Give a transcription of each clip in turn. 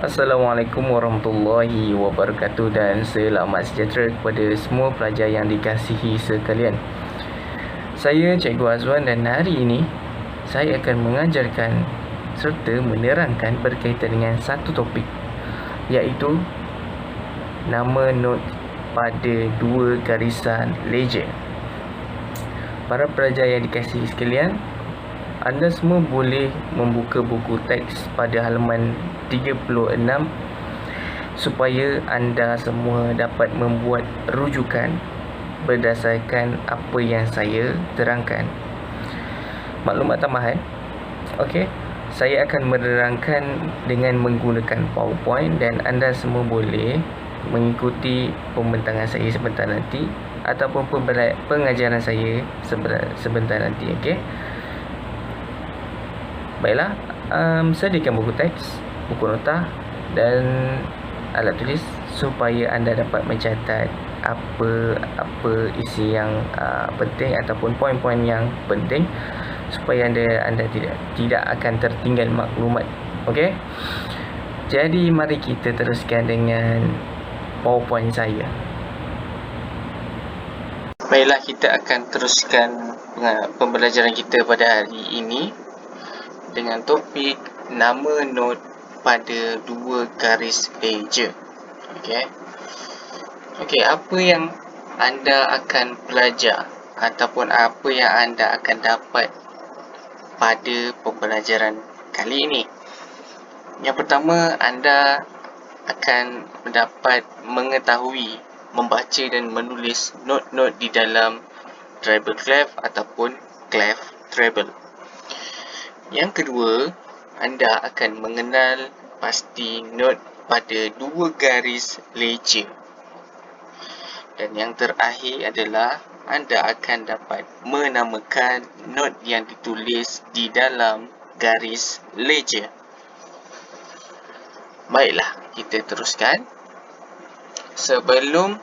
Assalamualaikum warahmatullahi wabarakatuh dan selamat sejahtera kepada semua pelajar yang dikasihi sekalian. Saya Cikgu Azwan dan hari ini saya akan mengajarkan serta menerangkan berkaitan dengan satu topik, iaitu nama not pada dua garisan leger. Para pelajar yang dikasihi sekalian, anda semua boleh membuka buku teks pada halaman 36 supaya anda semua dapat membuat rujukan berdasarkan apa yang saya terangkan. Maklumat tambahan, okey, saya akan menerangkan dengan menggunakan PowerPoint dan anda semua boleh mengikuti pembentangan saya sebentar nanti ataupun pengajaran saya sebentar nanti, okey. Baiklah, sediakan buku teks, buku nota dan alat tulis supaya anda dapat mencatat apa isi yang penting ataupun poin-poin yang penting supaya anda tidak akan tertinggal maklumat. Okey. Jadi mari kita teruskan dengan PowerPoint saya. Baiklah, kita akan teruskan pembelajaran kita pada hari ini dengan topik nama not pada dua garis leger. Okey, apa yang anda akan belajar ataupun apa yang anda akan dapat pada pembelajaran kali ini? Yang pertama, anda akan mendapat mengetahui, membaca dan menulis not-not di dalam treble clef ataupun clef treble. Yang kedua, anda akan mengenal pasti not pada dua garis leger. Dan yang terakhir adalah anda akan dapat menamakan not yang ditulis di dalam garis leger. Baiklah, kita teruskan. Sebelum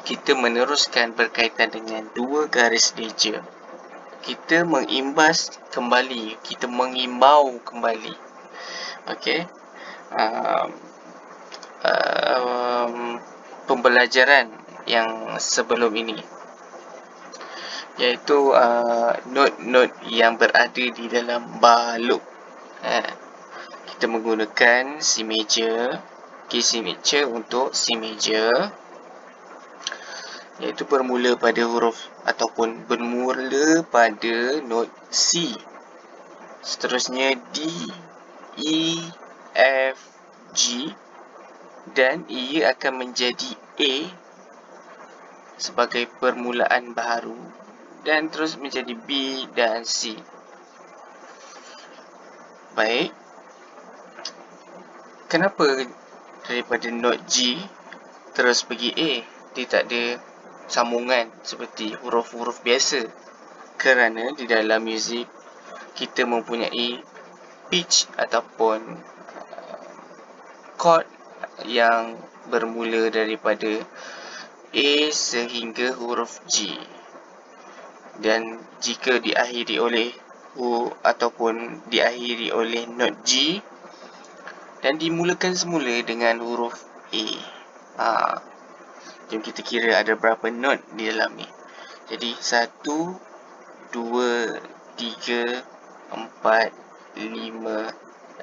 kita meneruskan berkaitan dengan dua garis leger, kita mengimbau kembali pembelajaran yang sebelum ini, iaitu not-not yang berada di dalam balok. Kita menggunakan C major, C major untuk C major, iaitu bermula pada huruf ataupun bermula pada not C. Seterusnya D, E, F, G dan ia akan menjadi A sebagai permulaan baharu dan terus menjadi B dan C. Baik. Kenapa daripada not G terus pergi A? Dia tak ada sambungan seperti huruf-huruf biasa. Kerana di dalam muzik kita mempunyai pitch ataupun chord yang bermula daripada A sehingga huruf G. Dan jika diakhiri oleh ataupun diakhiri oleh not G dan dimulakan semula dengan huruf A. Jom kita kira ada berapa not di dalam ni. Jadi 1, 2, 3, 4, 5,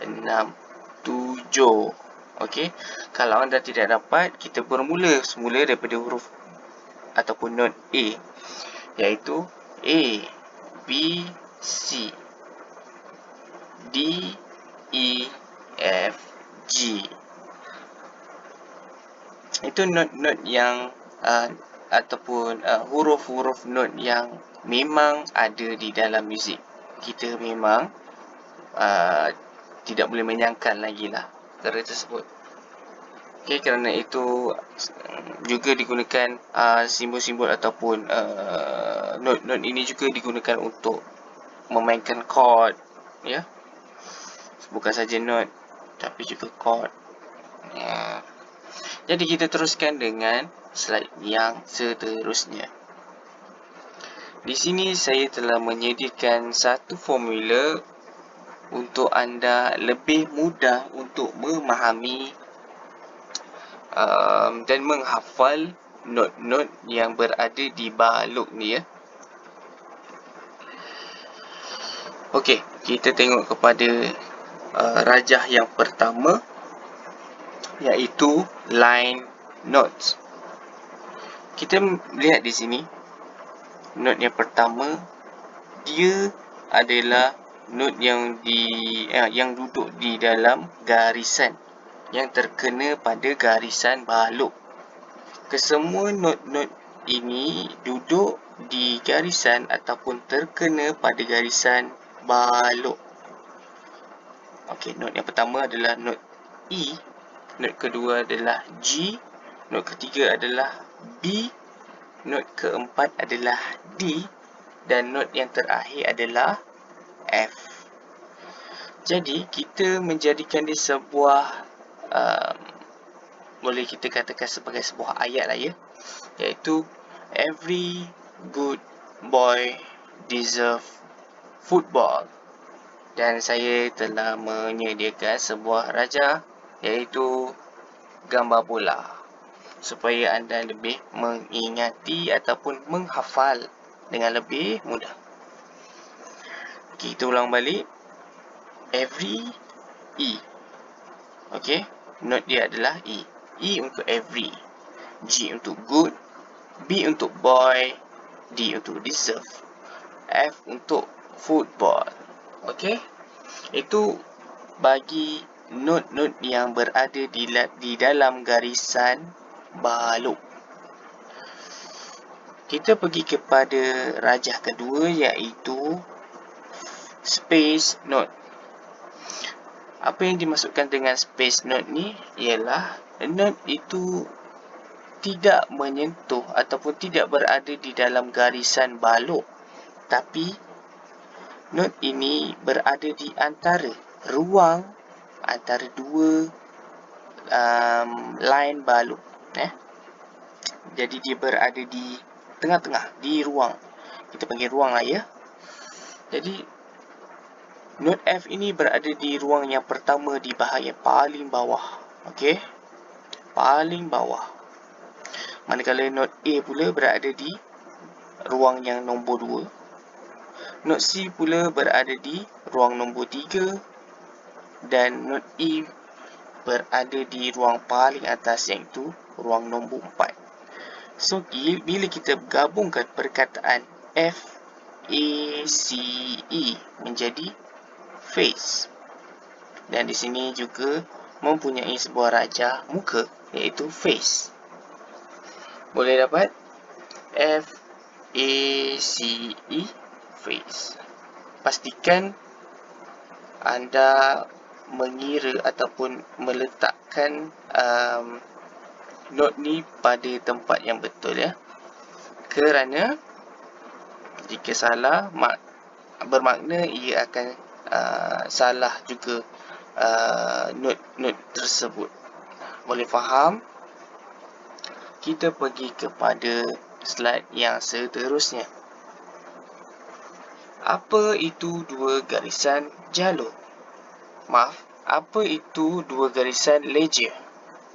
6, 7. Okey. Kalau anda tidak dapat, kita bermula semula daripada huruf ataupun not A, iaitu A, B, C, D, E, F, G. Itu not-not yang ataupun huruf-huruf not yang memang ada di dalam muzik. Kita memang tidak boleh menyangkal lagi lah perkara tersebut. Okey, kerana itu juga digunakan simbol-simbol ataupun not-not ini juga digunakan untuk memainkan chord, ya. Bukan saja not tapi juga chord. Jadi kita teruskan dengan slide yang seterusnya. Di sini saya telah menyediakan satu formula untuk anda lebih mudah untuk memahami dan menghafal not-not yang berada di balok ni ya. Okey, kita tengok kepada rajah yang pertama, iaitu line notes. Kita lihat di sini, note yang pertama, dia adalah note yang duduk di dalam garisan, yang terkena pada garisan balok. Kesemua not-not ini duduk di garisan ataupun terkena pada garisan balok. Okey, note yang pertama adalah note E, note kedua adalah G, note ketiga adalah B, note keempat adalah D, dan note yang terakhir adalah F. Jadi, kita menjadikan dia sebuah boleh kita katakan sebagai sebuah ayat lah ya, iaitu every good boy deserve football. Dan saya telah menyediakan sebuah rajah, iaitu gambar bola, supaya anda lebih mengingati ataupun menghafal dengan lebih mudah. Kita ulang balik. Every, E. Okey, note dia adalah E. E untuk every, G untuk good, B untuk boy, D untuk deserve, F untuk football. Okey, itu bagi not-not yang berada di dalam garisan balok. Kita pergi kepada rajah kedua, iaitu space note. Apa yang dimaksudkan dengan space note ni ialah note itu tidak menyentuh ataupun tidak berada di dalam garisan balok, tapi note ini berada di antara ruang antara dua line balok. Jadi dia berada di tengah-tengah, di ruang. Kita panggil ruang lah ya. Jadi note F ini berada di ruang yang pertama di bahagian paling bawah. Okey, paling bawah. Manakala note A pula berada di ruang yang nombor 2. Note C pula berada di ruang nombor 3. Dan note E berada di ruang paling atas, iaitu ruang nombor 4. So, bila kita gabungkan perkataan F, A, C, E menjadi face. Dan di sini juga mempunyai sebuah rajah muka, iaitu face. Boleh dapat F, A, C, E, face. Pastikan anda mengira ataupun meletakkan note ni pada tempat yang betul ya. Kerana jika salah, bermakna ia akan salah juga note tersebut. Boleh faham? Kita pergi kepada slide yang seterusnya. Apa itu dua garisan jalur? Apa itu dua garisan ledger?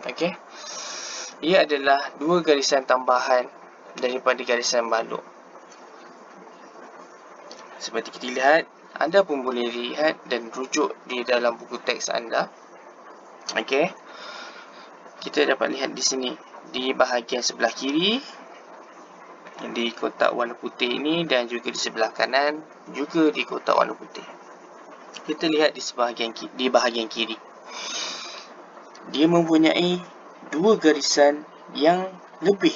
Okey. Ia adalah dua garisan tambahan daripada garisan balok. Seperti kita lihat, anda pun boleh lihat dan rujuk di dalam buku teks anda. Okey. Kita dapat lihat di sini, di bahagian sebelah kiri, di kotak warna putih ini, dan juga di sebelah kanan, juga di kotak warna putih. Kita lihat di bahagian kiri. Dia mempunyai dua garisan yang lebih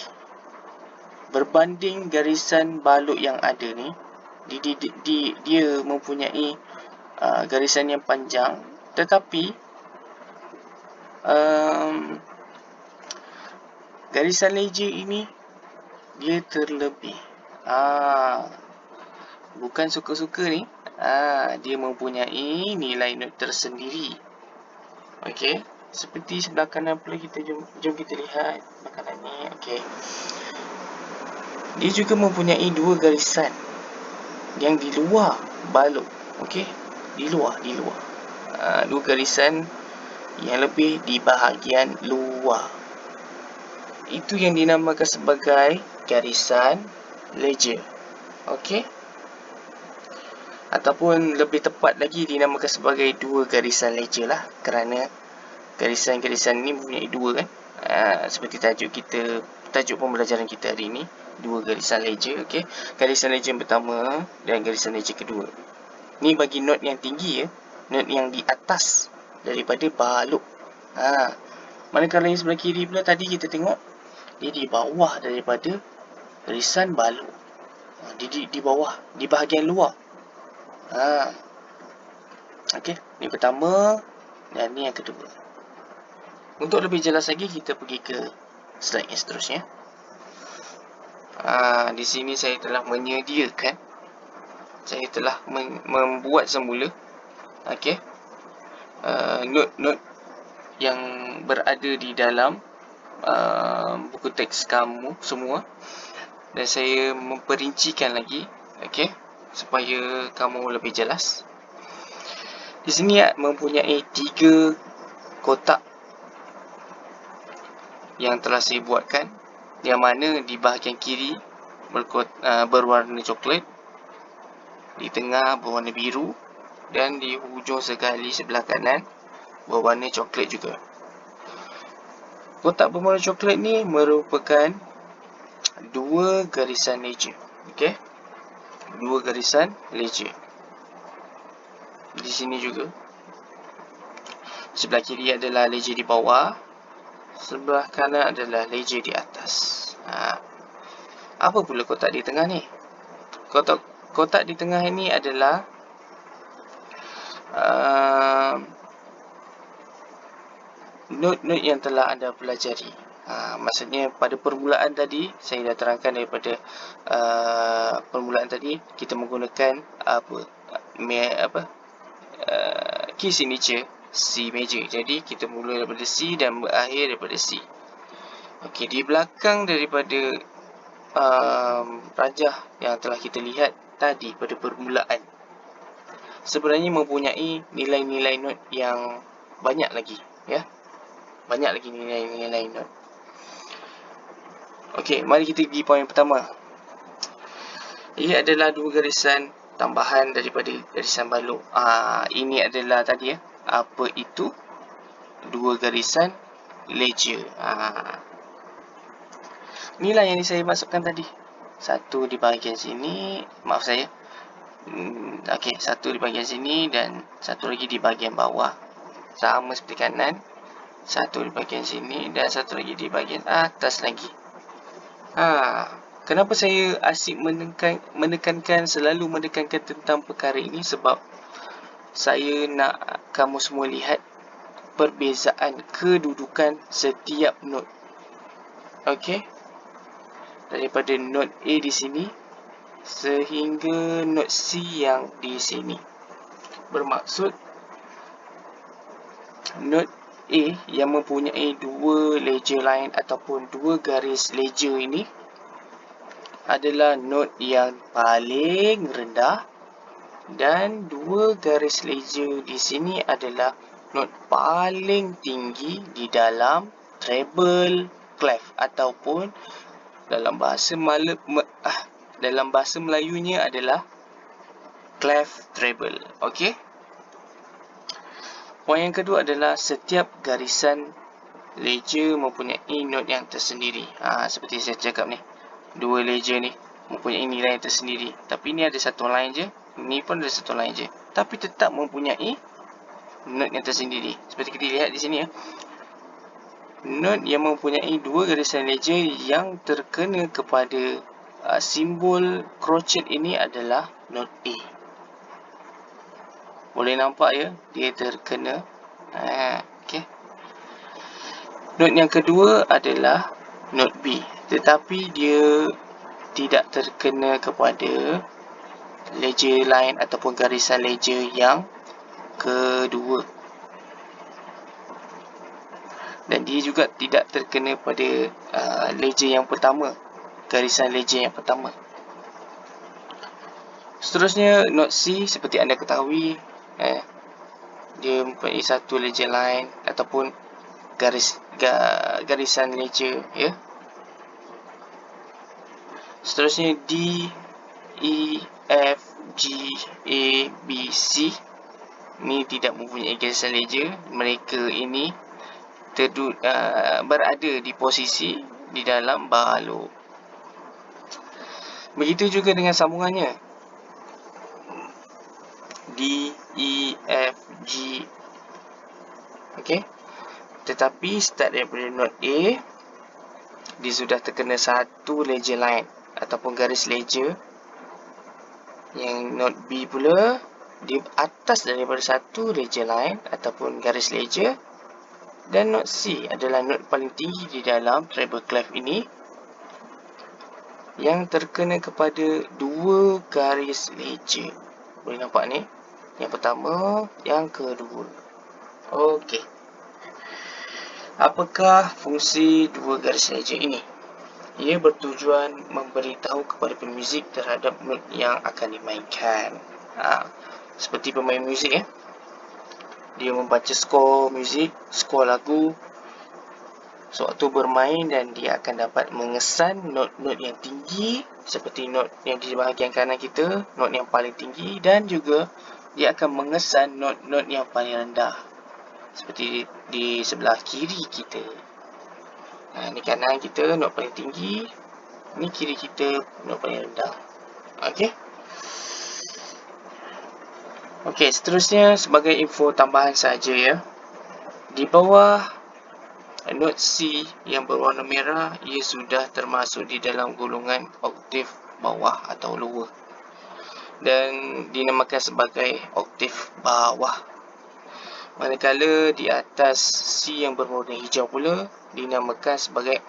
berbanding garisan balok yang ada ni. Dia mempunyai garisan yang panjang, tetapi garisan ledger ini dia terlebih. Bukan suka-suka ni. Dia mempunyai nilai not tersendiri. Okey, seperti sebelah kanan pula, jom kita lihat sebelah kanan ni. Okey, dia juga mempunyai dua garisan yang di luar balok. Okey, di luar. Dua garisan yang lebih di bahagian luar. Itu yang dinamakan sebagai garisan ledger. Okey. Ataupun lebih tepat lagi dinamakan sebagai dua garisan ledger lah, kerana garisan-garisan ni mempunyai dua kan. Seperti tajuk pembelajaran kita hari ini, dua garisan ledger. Okey. Garisan ledger yang pertama dan garisan ledger kedua. Ni bagi not yang tinggi ya, not yang di atas daripada balok. Manakala yang sebelah kiri pula tadi kita tengok dia di bawah daripada garisan balok. Dia di bawah, di bahagian luar. Okey, ni pertama dan ni yang kedua. Untuk lebih jelas lagi, kita pergi ke slide yang seterusnya. Di sini saya telah menyediakan, saya telah membuat semula, okey, not-not yang berada di dalam buku teks kamu semua, dan saya memperincikan lagi, okey, supaya kamu lebih jelas. Di sini mempunyai 3 kotak yang telah saya buatkan, yang mana di bahagian kiri berwarna coklat, di tengah berwarna biru, dan di hujung sekali sebelah kanan berwarna coklat juga. Kotak berwarna coklat ni merupakan 2 garisan ledger. Okey, 2 garisan ledger. Di sini juga. Sebelah kiri adalah ledger di bawah, sebelah kanan adalah ledger di atas. Apa pula kotak di tengah ni? Kotak di tengah ini adalah not-not yang telah anda pelajari. Maksudnya pada permulaan tadi saya dah terangkan daripada permulaan tadi kita menggunakan key signature C major. Jadi kita mula daripada C dan berakhir daripada C. Okey, di belakang daripada rajah yang telah kita lihat tadi pada permulaan, sebenarnya mempunyai nilai-nilai not yang banyak lagi, ya. Banyak lagi nilai-nilai not. Okey, mari kita pergi poin yang pertama. Ia adalah 2 garisan tambahan daripada garisan balok. Ini adalah tadi ya, apa itu 2 garisan ledger. Inilah yang saya masukkan tadi. Satu di bahagian sini, maaf saya. Okey, satu di bahagian sini dan satu lagi di bahagian bawah. Sama seperti kanan. Satu di bahagian sini dan satu lagi di bahagian atas lagi. Kenapa saya asyik selalu menekankan tentang perkara ini? Sebab saya nak kamu semua lihat perbezaan kedudukan setiap not. Okey, daripada not A di sini sehingga not C yang di sini. Bermaksud not A yang mempunyai 2 ledger line ataupun 2 garis ledger ini adalah not yang paling rendah, dan 2 garis ledger di sini adalah not paling tinggi di dalam treble clef, ataupun dalam bahasa Melayunya adalah clef treble. Okey. Poin yang kedua adalah setiap garisan ledger mempunyai not yang tersendiri. Seperti saya cakap ni, 2 ledger ni mempunyai nilai yang tersendiri. Tapi ni ada satu line je, ni pun ada satu line je, tapi tetap mempunyai not yang tersendiri. Seperti kita lihat di sini ya. Not yang mempunyai 2 garisan ledger yang terkena kepada simbol crochet ini adalah not A. Boleh nampak ya, dia terkena. Okey. Not yang kedua adalah not B, tetapi dia tidak terkena kepada ledger line ataupun garisan ledger yang kedua. Dan dia juga tidak terkena pada ledger yang pertama, garisan ledger yang pertama. Seterusnya, not C seperti anda ketahui Dia mempunyai satu ledger line ataupun garisan ledger, ya. Seterusnya D, E, F, G, A, B, C. Ini tidak mempunyai garisan ledger. Mereka ini berada di posisi di dalam balok. Begitu juga dengan sambungannya. D, E, F, G. Okey. Tetapi start daripada note A, dia sudah terkena satu ledger line ataupun garis ledger. Yang note B pula, di atas daripada satu ledger line ataupun garis ledger. Dan note C adalah note paling tinggi di dalam treble clef ini, yang terkena kepada dua garis ledger. Boleh nampak ni? Yang pertama, yang kedua. Okey. Apakah fungsi dua garis ledger ini? Ia bertujuan memberitahu kepada pemuzik terhadap not yang akan dimainkan. Seperti pemain muzik, dia membaca skor muzik, skor lagu sewaktu bermain, dan dia akan dapat mengesan not-not yang tinggi seperti not yang di bahagian kanan kita, not yang paling tinggi, dan juga dia akan mengesan not-not yang paling rendah seperti di sebelah kiri kita. Ni kanan kita not paling tinggi, ni kiri kita not paling rendah. Okey, seterusnya sebagai info tambahan saja, ya. Di bawah note C yang berwarna merah, ia sudah termasuk di dalam golongan oktav bawah atau lower, dan dinamakan sebagai oktav bawah. Manakala di atas C yang berwarna hijau pula dinamakan sebagai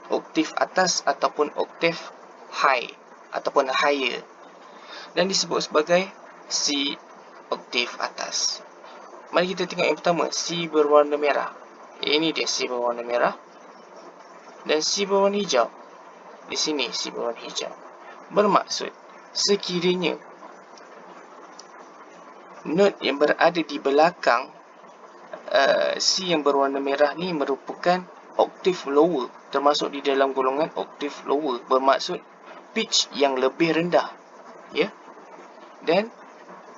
oktav atas ataupun oktav high ataupun higher, dan disebut sebagai C oktav atas. Mari kita tengok yang pertama, C berwarna merah. Ini dia C berwarna merah. Dan C berwarna hijau. Di sini C berwarna hijau. Bermaksud, sekiranya not yang berada di belakang C yang berwarna merah ni merupakan oktav lower, termasuk di dalam golongan oktav lower, bermaksud pitch yang lebih rendah, ya. Dan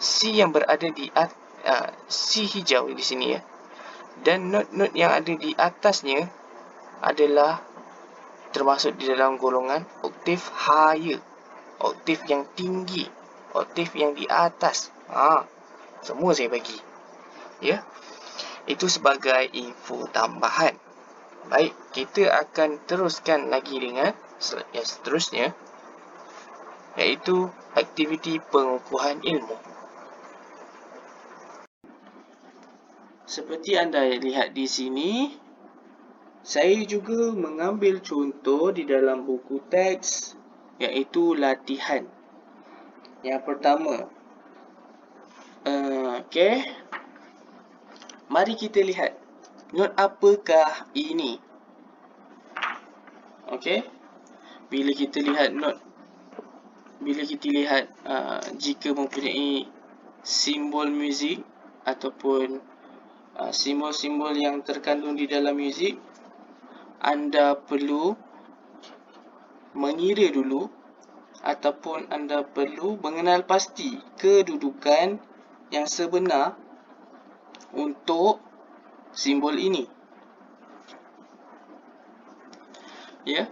C yang berada di C hijau di sini, ya. Dan not-not yang ada di atasnya adalah termasuk di dalam golongan oktav higher, oktav yang tinggi, oktav yang di atas. Semua saya bagi, ya. Itu sebagai info tambahan. Baik, kita akan teruskan lagi dengan yang seterusnya, iaitu aktiviti pengukuhan ilmu. Seperti anda lihat di sini, saya juga mengambil contoh di dalam buku teks, iaitu latihan. Yang pertama, mari kita lihat not apakah ini. Bila kita lihat not, bila kita lihat jika mempunyai simbol muzik ataupun simbol-simbol yang terkandung di dalam muzik, anda perlu mengira dulu ataupun anda perlu mengenal pasti kedudukan yang sebenar untuk simbol ini, ya.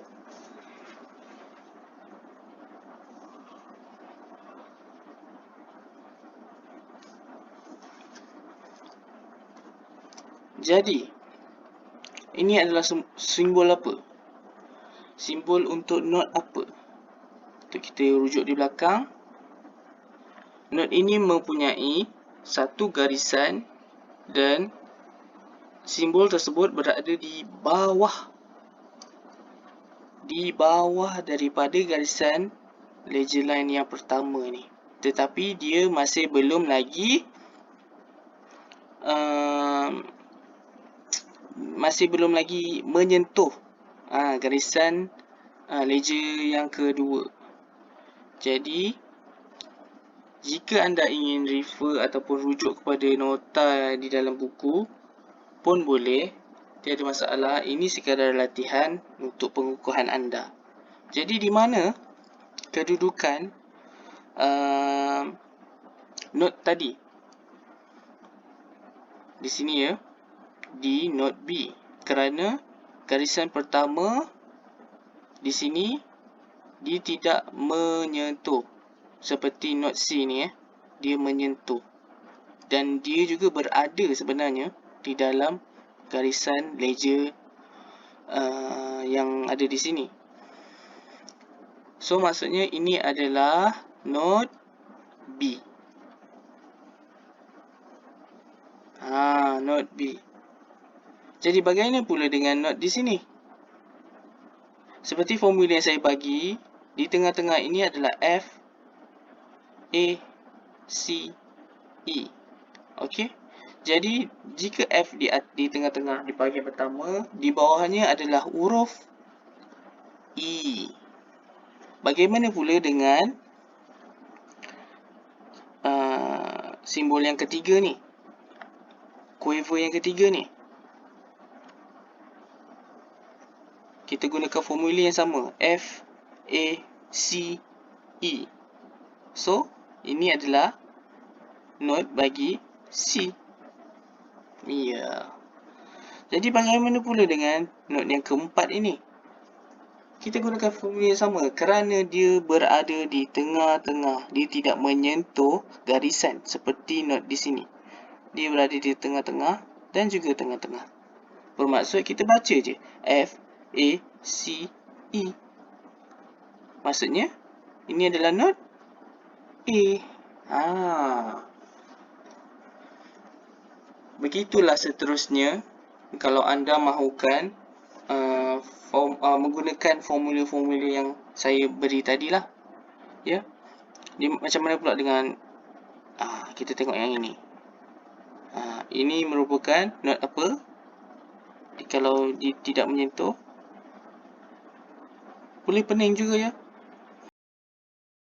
Jadi, ini adalah simbol apa? Simbol untuk not apa? Untuk kita rujuk di belakang, not ini mempunyai satu garisan dan simbol tersebut berada di bawah daripada garisan ledger line yang pertama ni. Tetapi dia masih belum lagi menyentuh garisan ledger yang kedua. Jadi Jika anda ingin refer ataupun rujuk kepada nota di dalam buku pun boleh, tiada masalah. Ini sekadar latihan untuk pengukuhan anda. Jadi di mana kedudukan note tadi? Di sini ya, di note B. Kerana garisan pertama di sini dia tidak menyentuh. Seperti note C ni dia menyentuh. Dan dia juga berada sebenarnya di dalam garisan ledger yang ada di sini. So maksudnya ini adalah note B. Note B. Jadi bagaimana pula dengan note di sini? Seperti formula yang saya bagi, di tengah-tengah ini adalah F, A, C, E. Okey. Jadi jika F di tengah-tengah di bahagian pertama, di bawahnya adalah huruf E. Bagaimana pula dengan simbol yang ketiga ni? Quaver yang ketiga ni. Kita gunakan formula yang sama. F, A, C, E. So, ini adalah note bagi C. Ya. Jadi bagaimana pula dengan note yang keempat ini? Kita gunakan formula yang sama kerana dia berada di tengah-tengah. Dia tidak menyentuh garisan seperti note di sini. Dia berada di tengah-tengah dan juga tengah-tengah. Bermaksud kita baca je F, A, C, E. Maksudnya ini adalah note A. Begitulah seterusnya kalau anda mahukan menggunakan formula-formula yang saya beri tadilah. Ya. Dia macam mana pula dengan kita tengok yang ini. Ini merupakan note apa? Kalau dia tidak menyentuh, boleh pening juga ya.